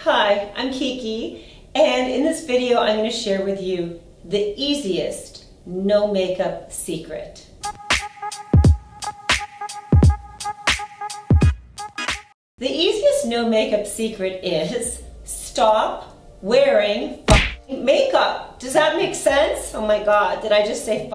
Hi, I'm Kiki, and in this video I'm going to share with you the easiest no makeup secret. The easiest no makeup secret is stop wearing makeup. Does that make sense? Oh my god, did I just say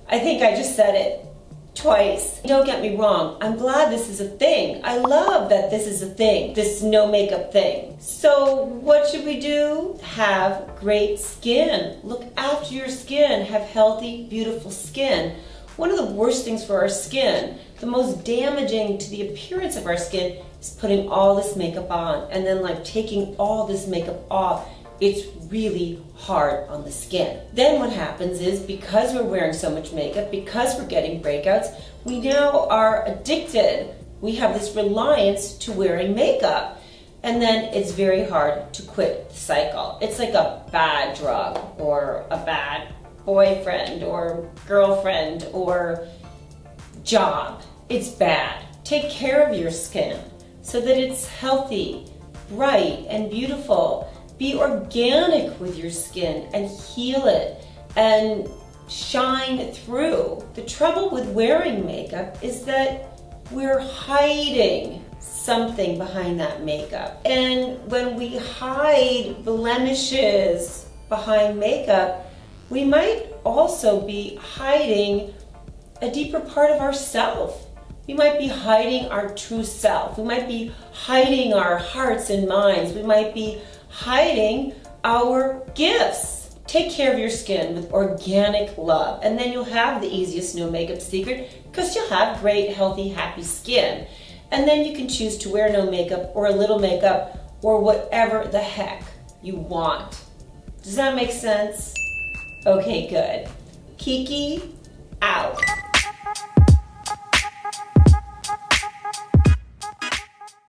I think I just said it twice. Don't get me wrong, I'm glad this is a thing. I love that this is a thing, this no makeup thing. So what should we do? Have great skin. Look after your skin. Have healthy, beautiful skin. One of the worst things for our skin, the most damaging to the appearance of our skin, is putting all this makeup on and then like taking all this makeup off. It's really hard on the skin. Then what happens is, because we're wearing so much makeup, because we're getting breakouts, we now are addicted. We have this reliance to wearing makeup. And then it's very hard to quit the cycle. It's like a bad drug or a bad boyfriend or girlfriend or job. It's bad. Take care of your skin so that it's healthy, bright, and beautiful. Be organic with your skin and heal it and shine through. The trouble with wearing makeup is that we're hiding something behind that makeup. And when we hide blemishes behind makeup, we might also be hiding a deeper part of ourself. We might be hiding our true self. We might be hiding our hearts and minds. We might be hiding our gifts. Take care of your skin with organic love, and then you'll have the easiest no makeup secret, because you'll have great, healthy, happy skin. And then you can choose to wear no makeup or a little makeup or whatever the heck you want. Does that make sense? Okay, good. Kiki, out.